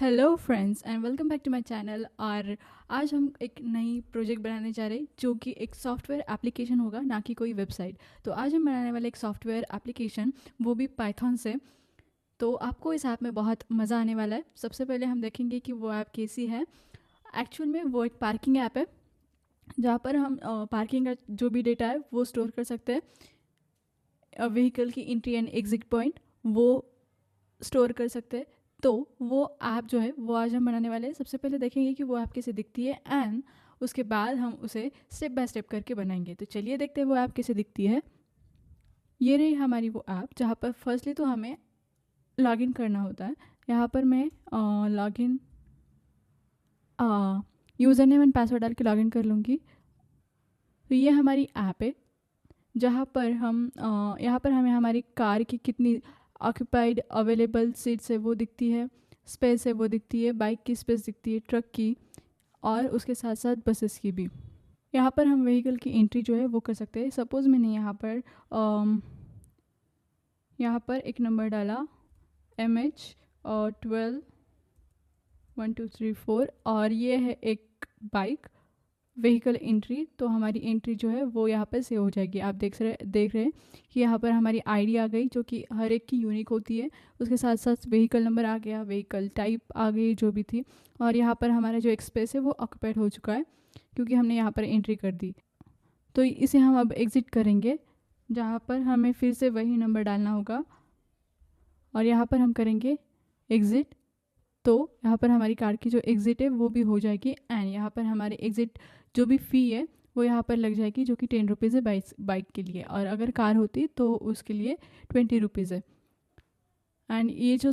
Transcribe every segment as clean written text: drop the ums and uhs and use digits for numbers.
Hello friends and welcome back to my channel. और आज हम एक नई प्रोजेक्ट बनाने जा रहे हैं जो कि एक सॉफ्टवेयर एप्लीकेशन होगा, ना कि कोई वेबसाइट। तो आज हम बनाने वाले एक सॉफ्टवेयर एप्लीकेशन, वो भी पाइथन से। तो आपको इस ऐप में बहुत मज़ा आने वाला है। सबसे पहले हम देखेंगे कि वो ऐप कैसी है। एक्चुअल में वो एक पार्किंग ऐप है जहाँ पर हम पार्किंग का जो भी डेटा है वो स्टोर कर सकते हैं। व्हीकल की एंट्री एंड एग्जिट पॉइंट वो स्टोर कर सकते हैं। तो वो ऐप जो है वो आज हम बनाने वाले हैं। सबसे पहले देखेंगे कि वो ऐप कैसे दिखती है एंड उसके बाद हम उसे स्टेप बाय स्टेप करके बनाएंगे। तो चलिए देखते हैं वो ऐप कैसे दिखती है। ये रही हमारी वो ऐप जहाँ पर फर्स्टली तो हमें लॉगिन करना होता है। यहाँ पर मैं login user name and password डाल के लॉगिन कर लूँगी। तो ये हमारी ऐप है जहाँ पर हम यहाँ पर हमें हमारी कार की कितनी ऑक्यूपाइड अवेलेबल सीट्स है वो दिखती है, स्पेस है वो दिखती है, बाइक की स्पेस दिखती है, ट्रक की, और उसके साथ साथ बसेस की भी। यहाँ पर हम व्हीकल की एंट्री जो है वो कर सकते हैं। सपोज़ मैंने यहाँ पर एक नंबर डाला MH 12 1 2 3 4 और ये है एक बाइक व्हीकल एंट्री। तो हमारी एंट्री जो है वो यहाँ पर सेव हो जाएगी। आप देख रहे हैं कि यहाँ पर हमारी आईडी आ गई जो कि हर एक की यूनिक होती है। उसके साथ साथ व्हीकल नंबर आ गया, व्हीकल टाइप आ गई जो भी थी, और यहाँ पर हमारा जो एक स्पेस है वो ऑक्यूपाइड हो चुका है क्योंकि हमने यहाँ पर एंट्री कर दी। तो इसे हम अब एग्ज़िट करेंगे जहाँ पर हमें फिर से वही नंबर डालना होगा और यहाँ पर हम करेंगे एग्ज़िट। तो यहाँ पर हमारी कार की जो एग्ज़िट है वो भी हो जाएगी एंड यहाँ पर हमारे एग्ज़िट जो भी फ़ी है वो यहाँ पर लग जाएगी जो कि 10 रुपीज़ है बाइक के लिए, और अगर कार होती तो उसके लिए 20 रुपीज़ है। एंड ये जो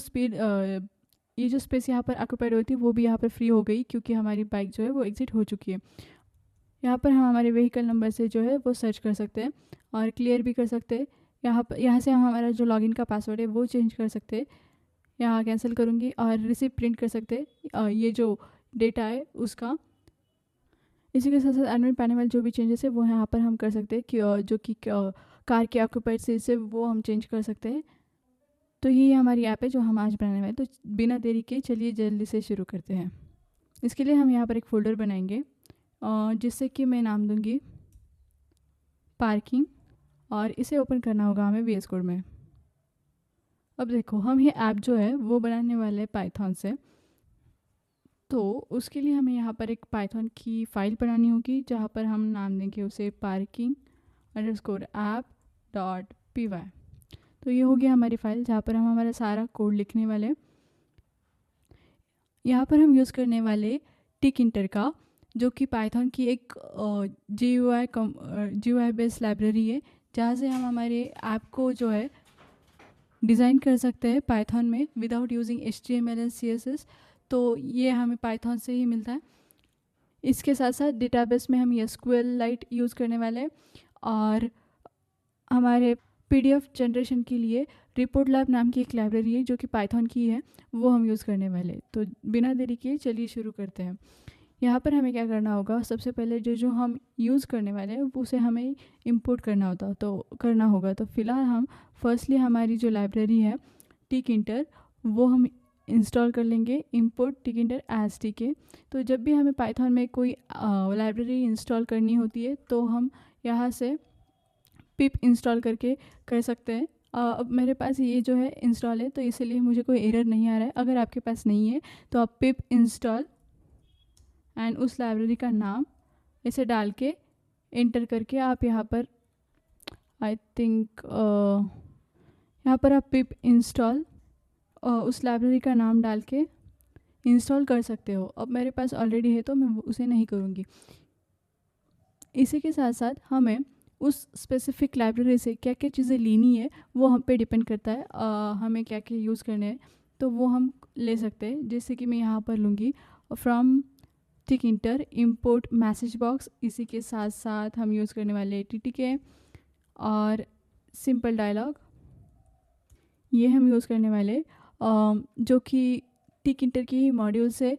स्पेस यहाँ पर ऑक्यूपाइड होती है वो भी यहाँ पर फ्री हो गई क्योंकि हमारी बाइक जो है वो एग्ज़िट हो चुकी है। यहाँ पर हम हमारे व्हीकल नंबर से जो है वो सर्च कर सकते हैं और क्लियर भी कर सकते हैं। यहाँ से हम हमारा जो लॉगिन का पासवर्ड है वो चेंज कर सकते हैं। यहाँ कैंसिल करूँगी और रिसिप्ट प्रिंट कर सकते हैं ये जो डेटा है उसका। इसी के साथ साथ एडमिन पैनल में जो भी चेंजेस है वो यहाँ पर हम कर सकते हैं कि जो कि कार के ऑक्यूपाइड सीट से वो हम चेंज कर सकते हैं। तो ये हमारी ऐप है जो हम आज बनाने वाले हैं। तो बिना देरी के चलिए जल्दी से शुरू करते हैं। इसके लिए हम यहाँ पर एक फ़ोल्डर बनाएंगे जिससे कि मैं नाम दूँगी पार्किंग, और इसे ओपन करना होगा हमें VS कोड में। अब देखो हम ये ऐप जो है वो बनाने वाले हैं पाइथन से। तो उसके लिए हमें यहाँ पर एक पाइथन की फ़ाइल बनानी होगी जहाँ पर हम नाम देंगे उसे parking_app.py। तो ये होगी हमारी फ़ाइल जहाँ पर हम हमारा सारा कोड लिखने वाले हैं। यहाँ पर हम यूज़ करने वाले टिकिंटर का, जो कि पाइथन की एक GUI बेस्ड लाइब्रेरी है जहाँ से हम हमारे ऐप को जो है डिज़ाइन कर सकते हैं पाइथन में without using HTML and CSS। तो ये हमें पाइथन से ही मिलता है। इसके साथ साथ डेटाबेस में हम SQLite यूज़ करने वाले हैं, और हमारे PDF जनरेशन के लिए रिपोर्ट लैब नाम की एक लाइब्रेरी है जो कि पाइथन की है, वो हम यूज़ करने वाले। तो बिना देरी के चलिए शुरू करते हैं। यहाँ पर हमें क्या करना होगा, सबसे पहले जो हम यूज़ करने वाले हैं उसे हमें इंपोर्ट करना होगा। तो फ़िलहाल हम फर्स्टली हमारी जो लाइब्रेरी है टिकिंटर वो हम इंस्टॉल कर लेंगे, इंपोर्ट टिकिंटर एज TK। तो जब भी हमें पाइथन में कोई लाइब्रेरी इंस्टॉल करनी होती है तो हम यहाँ से पिप इंस्टॉल करके कर सकते हैं। अब मेरे पास ये जो है इंस्टॉल है तो इसीलिए मुझे कोई एरर नहीं आ रहा है। अगर आपके पास नहीं है तो आप पिप इंस्टॉल एंड उस लाइब्रेरी का नाम इसे डाल के एंटर करके आप यहाँ पर आई थिंक यहाँ पर आप पिप इंस्टॉल उस लाइब्रेरी का नाम डाल के इंस्टॉल कर सकते हो। अब मेरे पास ऑलरेडी है तो मैं उसे नहीं करूँगी। इसी के साथ साथ हमें उस स्पेसिफिक लाइब्रेरी से क्या क्या चीज़ें लेनी है वो हम पे डिपेंड करता है, हमें क्या क्या यूज़ करने हैं तो वो हम ले सकते हैं। जैसे कि मैं यहाँ पर लूँगी फ्रॉम टिकिंटर इंपोर्ट मैसेज बॉक्स। इसी के साथ साथ हम यूज़ करने वाले TTK और सिंपल डायलॉग, ये हम यूज़ करने वाले जो कि टिकिंटर की मॉड्यूल से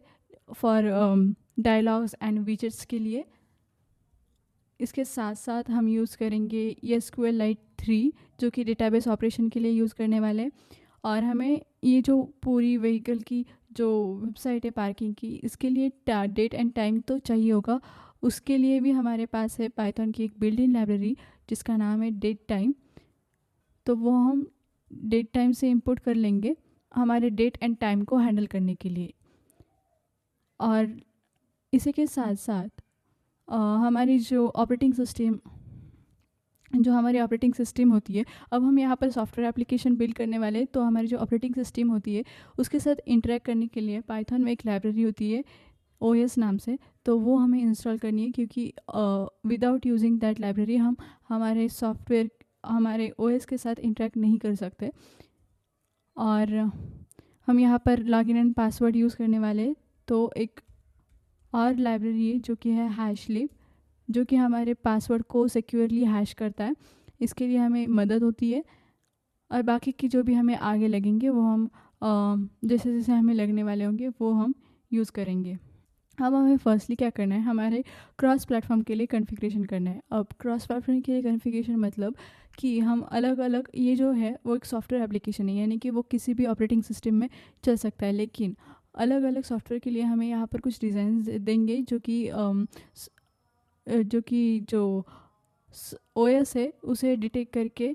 फॉर डायलॉग्स एंड विजेट्स के लिए। इसके साथ साथ हम यूज़ करेंगे SQLite 3 जो कि डेटाबेस ऑपरेशन के लिए यूज़ करने वाले। और हमें ये जो पूरी व्हीकल की जो वेबसाइट है पार्किंग की, इसके लिए डेट एंड टाइम तो चाहिए होगा। उसके लिए भी हमारे पास है पाइथन की एक बिल्ट इन लाइब्रेरी जिसका नाम है डेट टाइम। तो वो हम डेट टाइम से इंपोर्ट कर लेंगे हमारे डेट एंड टाइम को हैंडल करने के लिए। और इसी के साथ साथ हमारी जो हमारी ऑपरेटिंग सिस्टम होती है, अब हम यहाँ पर सॉफ्टवेयर एप्लीकेशन बिल्ड करने वाले, तो हमारी जो ऑपरेटिंग सिस्टम होती है उसके साथ इंटरेक्ट करने के लिए पाइथन में एक लाइब्रेरी होती है OS नाम से, तो वो हमें इंस्टॉल करनी है, क्योंकि विदाउट यूजिंग दैट लाइब्रेरी हम हमारे सॉफ्टवेयर हमारे OS के साथ इंटरेक्ट नहीं कर सकते। और हम यहाँ पर लॉगिन एंड पासवर्ड यूज़ करने वाले, तो एक और लाइब्रेरी है जो कि है हैशलिब, जो कि हमारे पासवर्ड को सिक्योरली हैश करता है, इसके लिए हमें मदद होती है। और बाकी की जो भी हमें आगे लगेंगे वो हम जैसे जैसे हमें लगने वाले होंगे वो हम यूज़ करेंगे। अब हमें फर्स्टली क्या करना है, हमारे क्रॉस प्लेटफॉर्म के लिए कॉन्फ़िगरेशन करना है। अब क्रॉस प्लेटफॉर्म के लिए कॉन्फ़िगरेशन मतलब कि हम अलग अलग, ये जो है वो एक सॉफ्टवेयर एप्लीकेशन है, यानी कि वो किसी भी ऑपरेटिंग सिस्टम में चल सकता है, लेकिन अलग अलग सॉफ्टवेयर के लिए हमें यहाँ पर कुछ डिज़ाइन देंगे जो OS है उसे डिटेक्ट करके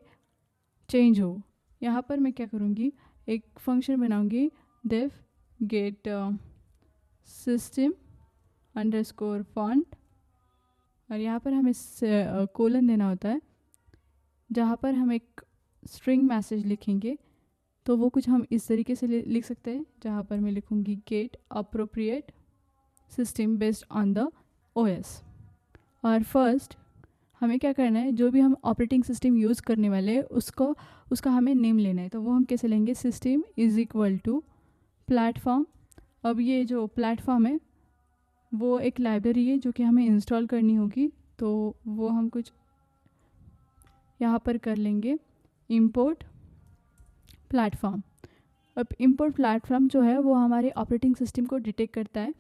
चेंज हो। यहाँ पर मैं क्या करूँगी, एक फंक्शन बनाऊँगी dev get system underscore font, और यहाँ पर हमें कोलन देना होता है जहाँ पर हम एक स्ट्रिंग मैसेज लिखेंगे। तो वो कुछ हम इस तरीके से लिख सकते हैं, जहाँ पर मैं लिखूँगी get appropriate system based on the OS। और फर्स्ट हमें क्या करना है, जो भी हम ऑपरेटिंग सिस्टम यूज़ करने वाले हैं उसका हमें नेम लेना है। तो वो हम कैसे लेंगे, system is equal to platform. अब ये जो प्लेटफॉर्म है वो एक लाइब्रेरी है जो कि हमें इंस्टॉल करनी होगी, तो वो हम कुछ यहाँ पर कर लेंगे, इंपोर्ट प्लेटफॉर्म। अब इंपोर्ट प्लेटफॉर्म जो है वो हमारे ऑपरेटिंग सिस्टम को डिटेक्ट करता है,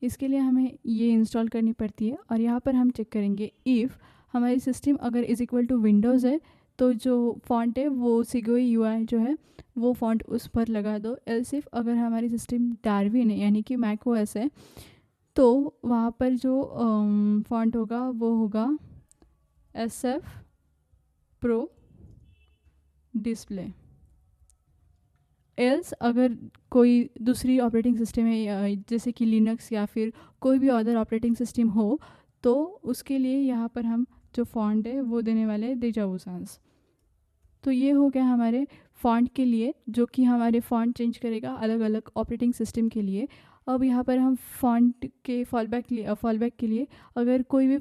इसके लिए हमें ये इंस्टॉल करनी पड़ती है। और यहाँ पर हम चेक करेंगे इफ़ हमारी सिस्टम अगर इज़ इक्वल टू विंडोज़ है तो जो फॉन्ट है वो सिगोई UI जो है वो फॉन्ट उस पर लगा दो। एल्स इफ अगर हमारी सिस्टम डार्विन है यानी कि macOS है तो वहाँ पर जो फॉन्ट होगा वो होगा SF Pro डिस्प्ले। एल्स अगर कोई दूसरी ऑपरेटिंग सिस्टम है जैसे कि लिनक्स या फिर कोई भी अदर ऑपरेटिंग सिस्टम हो, तो उसके लिए यहाँ पर हम जो फॉन्ट है वो देने वाले हैं देजावू sans। तो ये हो गया हमारे फॉन्ट के लिए, जो कि हमारे फॉन्ट चेंज करेगा अलग अलग ऑपरेटिंग सिस्टम के लिए। अब यहाँ पर हम फॉन्ट के फॉलबैक के लिए अगर कोई भी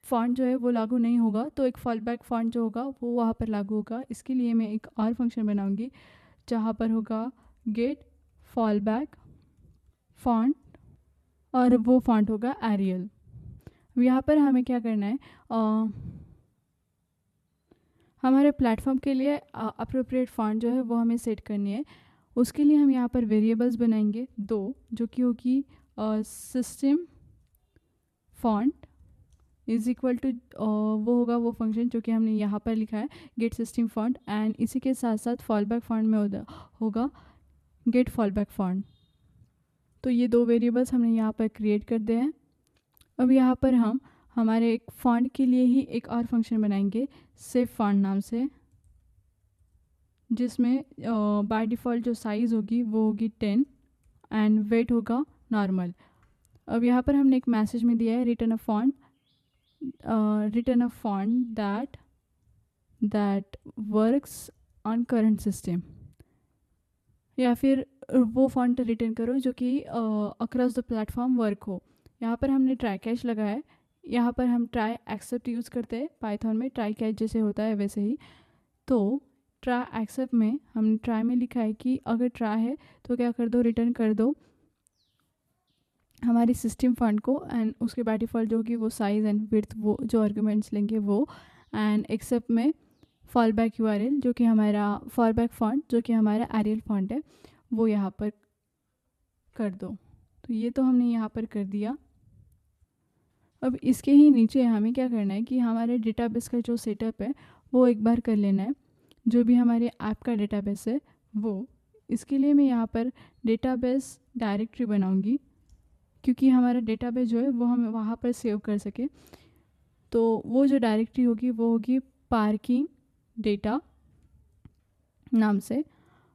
फॉन्ट जो है वो लागू नहीं होगा तो एक फॉलबैक फॉन्ट जो होगा वो वहाँ पर लागू होगा। इसके लिए मैं एक और फंक्शन बनाऊँगी जहाँ पर होगा गेट फॉलबैक फॉन्ट, और वो फॉन्ट होगा एरियल। यहाँ पर हमें क्या करना है, हमारे प्लेटफॉर्म के लिए अप्रोप्रिएट फॉन्ट जो है वो हमें सेट करनी है। उसके लिए हम यहाँ पर वेरिएबल्स बनाएंगे 2, जो कि होगी system font is equal to वो होगा वो फंक्शन जो कि हमने यहाँ पर लिखा है गेट सिस्टम फॉन्ट, एंड इसी के साथ साथ फॉलबैक फॉन्ट में होगा गेट फॉलबैक फॉन्ट। तो ये 2 वेरिएबल्स हमने यहाँ पर क्रिएट कर दिए हैं। अब यहाँ पर हम हमारे एक फॉन्ट के लिए ही एक और फंक्शन बनाएंगे सेव फॉन्ट नाम से, जिसमें बाय डिफ़ॉल्ट जो साइज़ होगी वो होगी 10 एंड वेट होगा नॉर्मल। अब यहाँ पर हमने एक मैसेज में दिया है return a font that works on current system, या फिर वो फॉन्ट रिटर्न करो जो कि अक्रॉस द प्लेटफॉर्म वर्क हो। यहाँ पर हमने ट्राई कैच लगाया है, यहाँ पर हम ट्राई एक्सेप्ट यूज़ करते हैं पाइथन में, ट्राई कैच जैसे होता है वैसे ही। तो ट्राई एक्सेप्ट में हमने ट्राई में लिखा है कि अगर ट्राई है तो क्या कर दो, रिटर्न कर दो हमारी सिस्टम फॉन्ट को, एंड उसके बाय डिफ़ॉल्ट जो होगी वो साइज़ एंड विड्थ वो जो आर्गुमेंट्स लेंगे वो, एंड एक्सेप्ट में फॉलबैक URL जो कि हमारा फॉलबैक फॉन्ट जो कि हमारा एरियल फॉन्ट है वो यहाँ पर कर दो। तो ये तो हमने यहाँ पर कर दिया। अब इसके ही नीचे हमें क्या करना है कि हमारे डेटाबेस का जो सेटअप है वो एक बार कर लेना है। जो भी हमारे ऐप का डेटाबेस है वो इसके लिए मैं यहाँ पर डेटाबेस डायरेक्टरी बनाऊँगी, क्योंकि हमारा डेटाबेस जो है वो हम वहाँ पर सेव कर सके। तो वो जो डायरेक्टरी होगी वो होगी पार्किंग डेटा नाम से,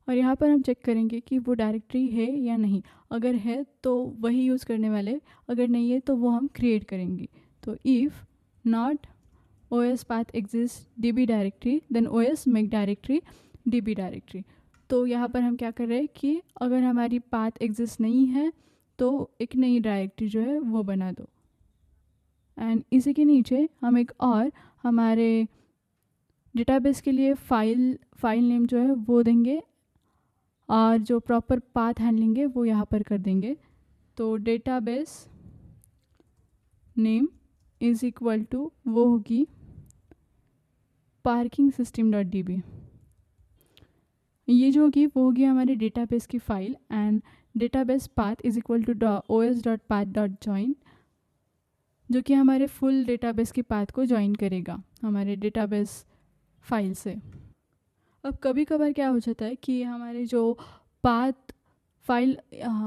और यहाँ पर हम चेक करेंगे कि वो डायरेक्टरी है या नहीं। अगर है तो वही यूज़ करने वाले, अगर नहीं है तो वो हम क्रिएट करेंगे। तो if not OS path exists DB directory then OS make directory DB directory। तो यहाँ पर हम क्या कर रहे हैं कि अगर हमारी पाथ एग्जिस्ट नहीं है तो एक नई डायरेक्टरी जो है वो बना दो। एंड इसी के नीचे हम एक और हमारे डेटाबेस के लिए फाइल नेम जो है वो देंगे, और जो प्रॉपर पाथ हैंडलिंग है वो यहाँ पर कर देंगे। तो database name is equal to वो होगी पार्किंग सिस्टम डॉट DB। ये जो होगी वो होगी हमारे डेटाबेस की file. And database path is equal to os.path.join, जो कि हमारे फुल डेटाबेस की पाथ को ज्वाइन करेगा हमारे डेटाबेस फाइल से। अब कभी कभार क्या हो जाता है कि हमारे जो पाथ फाइल,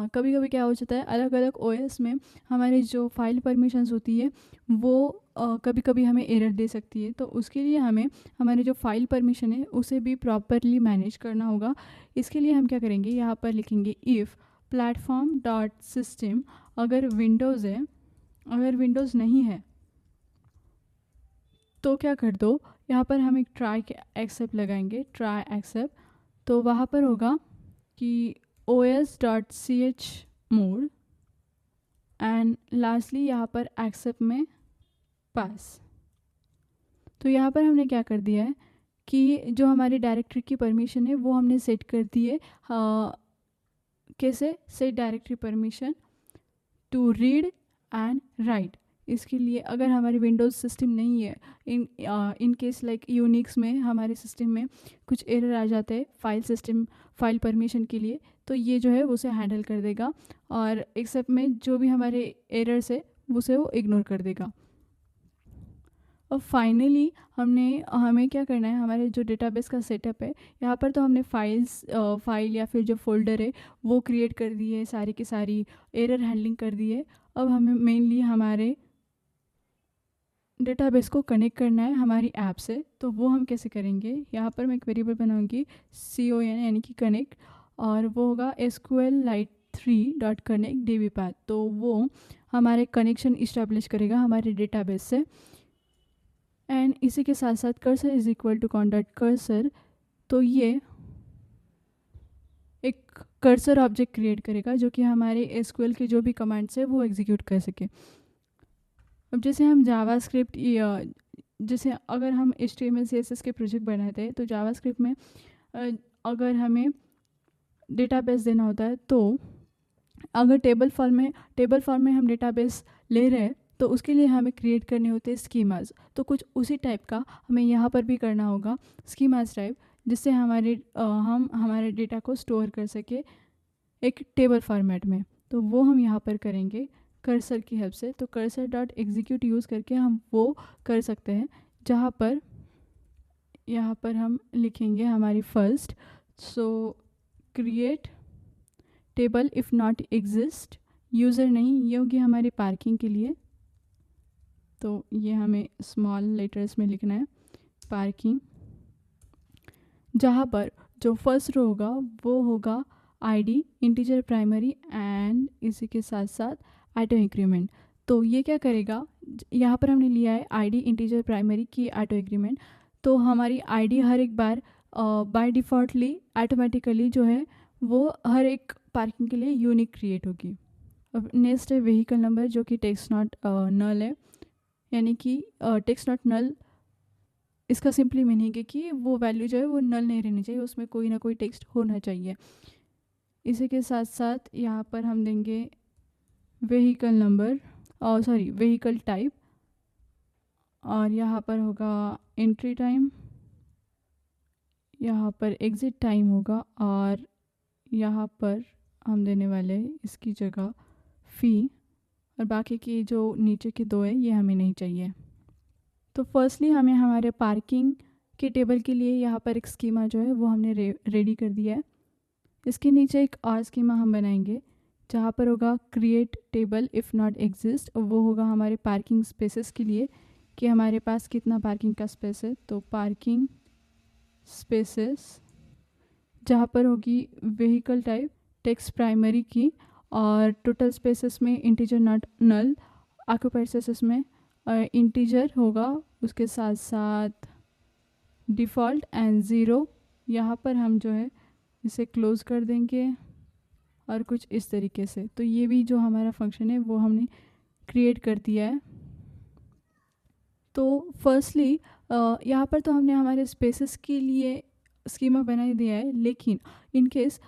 कभी कभी क्या हो जाता है अलग अलग OS में हमारे जो फाइल परमिशंस होती है वो कभी कभी हमें एरर दे सकती है। तो उसके लिए हमें हमारे जो फाइल परमिशन है उसे भी प्रॉपरली मैनेज करना होगा। इसके लिए हम क्या करेंगे, यहाँ पर लिखेंगे इफ़ प्लेटफॉर्म डॉट सिस्टम, अगर विंडोज़ है, अगर विंडोज़ नहीं है तो क्या कर दो, यहाँ पर हम एक ट्राई एक्सेप्ट लगाएंगे, ट्राई एक्सेप्ट। तो वहाँ पर होगा कि os.chmod एंड लास्टली यहाँ पर एक्सेप्ट में पास। तो यहाँ पर हमने क्या कर दिया है कि जो हमारी डायरेक्टरी की परमिशन है वो हमने सेट कर दी है। कैसे set directory permission to read and write. इसके लिए अगर हमारी विंडोज़ सिस्टम नहीं है, इन केस लाइक यूनिक्स में हमारे सिस्टम में कुछ एरर आ जाते हैं फाइल परमिशन के लिए, तो ये जो है उसे हैंडल कर देगा, और एक्सेप्ट में जो भी हमारे एरर्स है उसे वो इग्नोर कर देगा। और फाइनली हमें क्या करना है, हमारे जो डेटाबेस का सेटअप है यहाँ पर तो हमने फाइल या फिर जो फोल्डर है वो क्रिएट कर दी है, सारी की सारी एरर हैंडलिंग कर दी है। अब हमें मेनली हमारे डेटाबेस को कनेक्ट करना है हमारी ऐप से। तो वो हम कैसे करेंगे, यहाँ पर मैं एक वेरिएबल बनाऊंगी CON यानी कि कनेक्ट, और वो होगा SQLite3.connect DB path। तो वो हमारे कनेक्शन इस्टेब्लिश करेगा हमारे डेटाबेस से। एंड इसी के साथ साथ cursor is equal to con dot cursor, तो ये एक कर्सर ऑब्जेक्ट क्रिएट करेगा जो कि हमारे SQL के जो भी कमांड्स है वो एग्जीक्यूट कर सके। अब जैसे हम जावास्क्रिप्ट, जैसे अगर हम HTML CSS के प्रोजेक्ट बनाते हैं तो जावास्क्रिप्ट में अगर हमें डेटाबेस देना होता है, तो अगर टेबल फॉर्म में हम डेटाबेस ले रहे हैं तो उसके लिए हमें क्रिएट करने होते हैं स्कीमास। तो कुछ उसी टाइप का हमें यहाँ पर भी करना होगा, स्कीमास टाइप, जिससे हम हमारे डेटा को स्टोर कर सके एक टेबल फॉर्मेट में। तो वो हम यहाँ पर करेंगे कर्सर की हेल्प से। तो कर्सर डॉट एग्जीक्यूट यूज़ करके हम वो कर सकते हैं, जहाँ पर यहाँ पर हम लिखेंगे हमारी first, so create table if not exist, user नहीं, ये होगी हमारी पार्किंग के लिए। तो ये हमें स्मॉल लेटर्स में लिखना है, पार्किंग, जहाँ पर जो फर्स्ट रो होगा वो होगा ID इंटीजर प्राइमरी, एंड इसी के साथ साथ ऑटो इंक्रीमेंट। तो ये क्या करेगा, यहाँ पर हमने लिया है ID इंटीजर प्राइमरी की ऑटो इंक्रीमेंट। तो हमारी ID हर एक बार बाय डिफ़ॉल्टली ऑटोमेटिकली जो है वो हर एक पार्किंग के लिए यूनिक क्रिएट होगी। अब नेक्स्ट है व्हीकल नंबर, जो कि टेक्स्ट नॉट नल है, यानी कि टेक्स्ट नॉट नल, इसका सिंपली मीनिंग है कि वो वैल्यू जो है वो नल नहीं रहनी चाहिए, उसमें कोई ना कोई टेक्स्ट होना चाहिए। इसी के साथ साथ यहाँ पर हम देंगे व्हीकल नंबर, व्हीकल टाइप, और यहाँ पर होगा एंट्री टाइम, यहाँ पर एग्ज़िट टाइम होगा, और यहाँ पर हम देने वाले इसकी जगह फ़ी, और बाकी की जो नीचे के दो है ये हमें नहीं चाहिए। तो फर्स्टली हमें हमारे पार्किंग के टेबल के लिए यहाँ पर एक स्कीमा जो है वो हमने रेडी कर दिया है। इसके नीचे एक और स्कीमा हम बनाएंगे जहाँ पर होगा create table if not exist. वो होगा हमारे पार्किंग स्पेसेस के लिए कि हमारे पास कितना पार्किंग का स्पेस है। तो पार्किंग स्पेसेस जहाँ पर होगी व्हीकल टाइप टेक्स्ट प्राइमरी की, और टोटल स्पेसेस में integer not null, occupied spaces में इंटीजर होगा, उसके साथ साथ डिफ़ॉल्ट एंड ज़ीरो। यहाँ पर हम जो है इसे क्लोज़ कर देंगे और कुछ इस तरीके से। तो ये भी जो हमारा फंक्शन है वो हमने क्रिएट कर दिया है। तो फर्स्टली यहाँ पर तो हमने हमारे स्पेसेस के लिए स्कीमा बना दिया है, लेकिन इन केस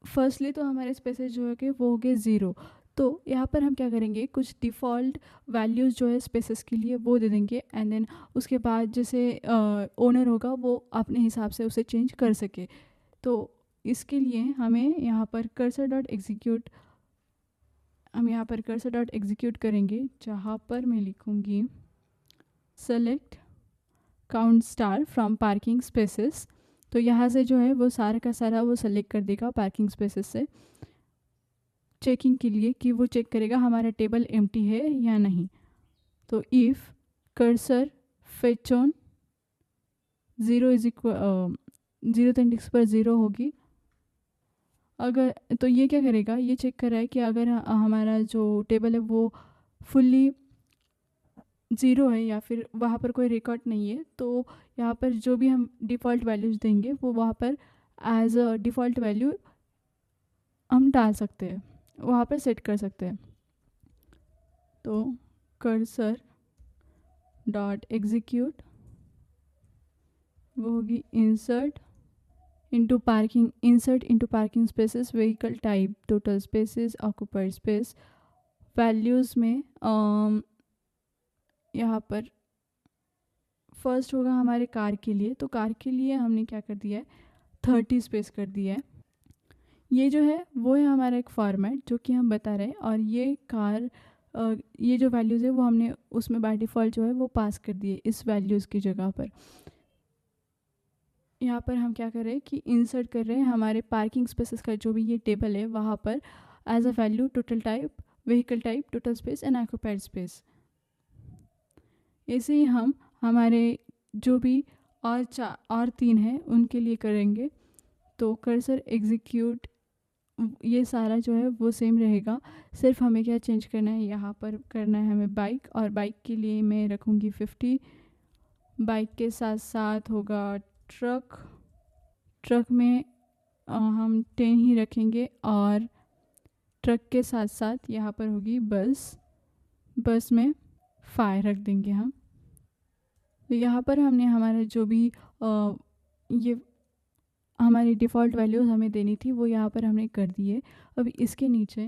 फर्स्टली तो हमारे स्पेसेस जो है कि वो हो गए ज़ीरो। तो यहाँ पर हम क्या करेंगे, कुछ डिफ़ॉल्ट वैल्यूज़ जो है स्पेसेस के लिए वो दे देंगे, एंड देन उसके बाद जैसे ओनर होगा वो अपने हिसाब से उसे चेंज कर सके। तो इसके लिए हमें यहाँ पर कर्सर डॉट एग्जीक्यूट करेंगे, जहाँ पर मैं लिखूँगी select count star from parking spaces. तो यहाँ से जो है वो सारा का सारा वो सेलेक्ट कर देगा पार्किंग स्पेसेस से, चेकिंग के लिए कि वो चेक करेगा हमारा टेबल एम्प्टी है या नहीं। तो if cursor fetch on zero is equal zero index पर ज़ीरो होगी, अगर तो ये क्या करेगा, ये चेक कर रहा है कि अगर हमारा जो टेबल है वो फुल्ली ज़ीरो है या फिर वहाँ पर कोई रिकॉर्ड नहीं है। तो यहाँ पर जो भी हम डिफ़ॉल्ट वैल्यूज़ देंगे वो वहाँ पर एज अ डिफ़ॉल्ट वैल्यू हम डाल सकते हैं, वहाँ पर सेट कर सकते हैं। तो कर्सर डॉट एग्जीक्यूट वो होगी insert into parking spaces, vehicle type, total spaces, occupied space. Values में यहाँ पर फर्स्ट होगा हमारे कार के लिए। तो कार के लिए हमने क्या कर दिया है, 30 स्पेस कर दिया है। ये जो है वो है हमारा एक फॉर्मेट जो कि हम बता रहे हैं, और ये कार ये जो वैल्यूज़ है वो हमने उसमें बाय डिफ़ॉल्ट जो है वो पास कर दिए इस वैल्यूज़ की जगह पर। यहाँ पर हम क्या कर रहे हैं कि इंसर्ट कर रहे हैं हमारे पार्किंग स्पेसेस का जो भी ये टेबल है वहाँ पर as a value total type, vehicle type, total space and occupied space. ऐसे ही हम हमारे जो भी और 3 हैं उनके लिए करेंगे। तो कर्सर एग्जीक्यूट ये सारा जो है वो सेम रहेगा, सिर्फ हमें क्या चेंज करना है, यहाँ पर करना है हमें बाइक, और बाइक के लिए मैं रखूँगी 50। बाइक के साथ साथ होगा ट्रक में हम 10 ही रखेंगे, और ट्रक के साथ साथ यहाँ पर होगी बस में 5 रख देंगे हम। तो यहाँ पर हमने हमारा जो भी ये हमारी डिफ़ॉल्ट वैल्यूज़ हमें देनी थी वो यहाँ पर हमने कर दी है। अब इसके नीचे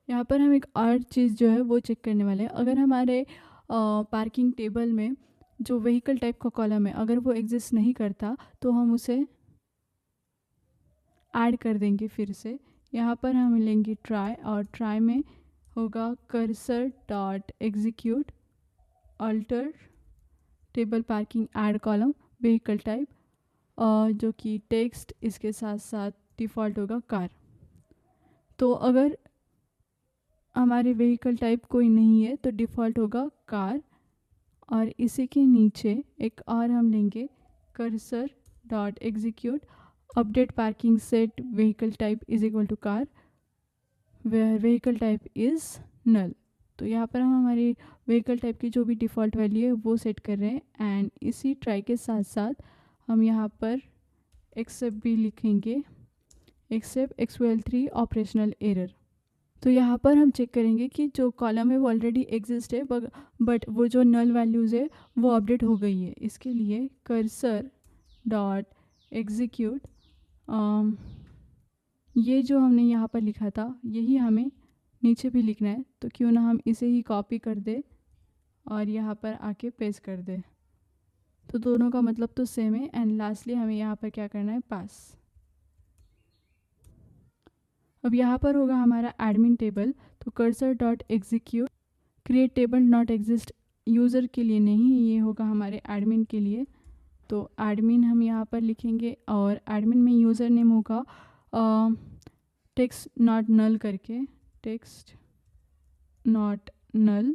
यहाँ पर हम एक और चीज़ जो है वो चेक करने वाले हैं। अगर हमारे पार्किंग टेबल में जो व्हीकल टाइप का कॉलम है अगर वो एग्जिस्ट नहीं करता तो हम उसे ऐड कर देंगे फिर से। यहाँ पर हम लेंगे ट्राई, और ट्राई में होगा cursor dot execute alter table parking add column vehicle type, और जो कि टेक्स्ट इसके साथ साथ डिफ़ॉल्ट होगा कार। तो अगर हमारे व्हीकल टाइप कोई नहीं है तो डिफ़ॉल्ट होगा कार, और इसी के नीचे एक और हम लेंगे cursor dot execute update parking set vehicle type is equal to car where vehicle type is null. तो यहाँ पर हम हमारी व्हीकल टाइप की जो भी डिफ़ॉल्ट वैल्यू है वो सेट कर रहे हैं, एंड इसी ट्राई के साथ साथ हम यहाँ पर एक्सेप्ट भी लिखेंगे, एक्सेप्ट XML3 ऑपरेशनल एरर। तो यहाँ पर हम चेक करेंगे कि जो कॉलम है वो ऑलरेडी एग्जिस्ट है, बट वो जो नल वैल्यूज़ है वो अपडेट हो गई है। इसके लिए कर्सर डॉट एग्जीक्यूट ये जो हमने यहाँ पर लिखा था यही हमें नीचे भी लिखना है, तो क्यों ना हम इसे ही कॉपी कर दे और यहाँ पर आके पेस्ट कर दे। तो दोनों का मतलब तो सेम है, एंड लास्टली हमें यहाँ पर क्या करना है, पास। अब यहाँ पर होगा हमारा एडमिन टेबल। तो cursor dot execute create table not exist user के लिए नहीं, ये होगा हमारे एडमिन के लिए। तो एडमिन हम यहाँ पर लिखेंगे और एडमिन में यूज़र नेम होगा टेक्स्ट नॉट नल करके, टेक्स्ट नॉट नल।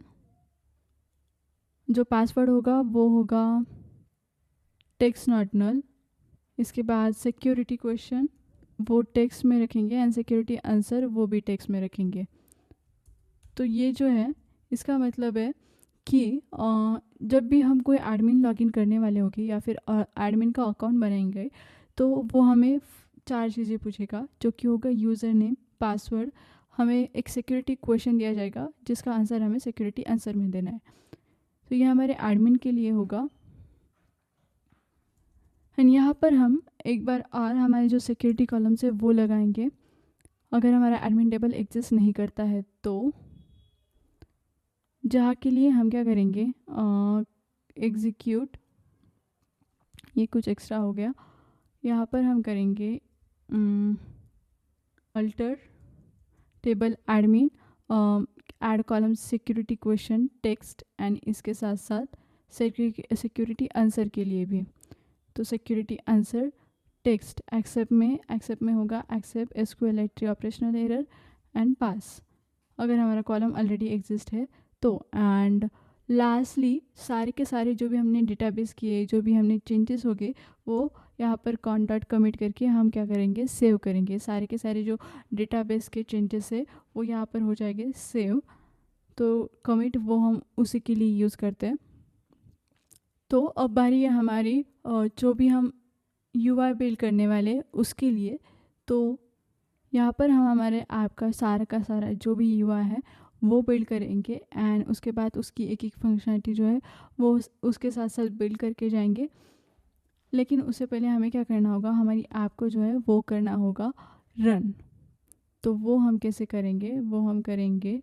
जो पासवर्ड होगा वो होगा टेक्स्ट नॉट नल। इसके बाद सिक्योरिटी क्वेश्चन वो टेक्स्ट में रखेंगे एंड सिक्योरिटी आंसर वो भी टेक्स्ट में रखेंगे। तो ये जो है इसका मतलब है कि जब भी हम कोई एडमिन लॉगिन करने वाले होंगे या फिर एडमिन का अकाउंट बनाएंगे तो वो हमें 4 चीज़ें पूछेगा, जो कि होगा यूज़र नेम, पासवर्ड, हमें एक सिक्योरिटी क्वेश्चन दिया जाएगा जिसका आंसर हमें सिक्योरिटी आंसर में देना है। तो ये हमारे एडमिन के लिए होगा। एंड यहाँ पर हम एक बार और हमारे जो सिक्योरिटी कॉलम्स है वो लगाएंगे। अगर हमारा एडमिन टेबल एग्जिस्ट नहीं करता है तो जहाँ के लिए हम क्या करेंगे, एग्जीक्यूट, ये कुछ एक्स्ट्रा हो गया, यहाँ पर हम करेंगे alter table admin add column security question text and इसके साथ साथ सिक्योरिटी आंसर के लिए भी। तो सिक्योरिटी आंसर टेक्स्ट एक्सेप्ट में होगा except SQLite operational error and pass, अगर हमारा कॉलम ऑलरेडी एग्जिस्ट है तो। एंड लास्टली सारे के सारे जो भी हमने डेटाबेस किए, जो भी हमने चेंजेस हो गए, वो यहाँ पर con.commit करके हम क्या करेंगे, सेव करेंगे। सारे के सारे जो डेटाबेस के चेंजेस है वो यहाँ पर हो जाएंगे सेव। तो कमिट वो हम उसी के लिए यूज़ करते हैं। तो अब बारी है हमारी जो भी हम UI बिल्ड करने वाले उसके लिए। तो यहाँ पर हम हमारे ऐप का सारा जो भी UI है वो बिल्ड करेंगे एंड उसके बाद उसकी एक एक फंक्शनलिटी जो है वो उसके साथ साथ बिल्ड करके जाएंगे। लेकिन उससे पहले हमें क्या करना होगा, हमारी ऐप को जो है वो करना होगा रन। तो वो हम कैसे करेंगे, वो हम करेंगे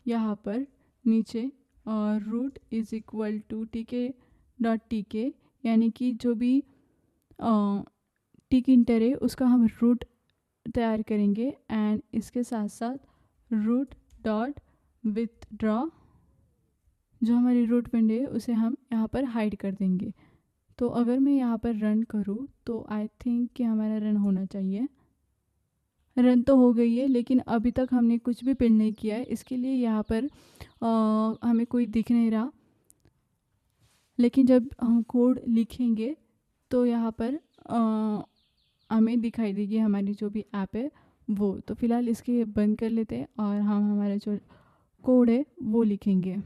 यहाँ पर नीचे root is equal to tk.tk, यानी कि जो भी tkinter है उसका हम रूट तैयार करेंगे एंड इसके साथ साथ रूट डॉट विथड्रॉ, जो हमारी रूट विंडो है उसे हम यहाँ पर हाइड कर देंगे। तो अगर मैं यहाँ पर रन करूँ तो आई थिंक कि हमारा रन होना चाहिए। रन तो हो गई है लेकिन अभी तक हमने कुछ भी प्रिंट नहीं किया है, इसके लिए यहाँ पर हमें कोई दिख नहीं रहा। लेकिन जब हम कोड लिखेंगे तो यहाँ पर हमें दिखाई देगी हमारी जो भी ऐप है वो। तो फ़िलहाल इसके बंद कर लेते हैं और हम हमारा जो कोड है वो लिखेंगे।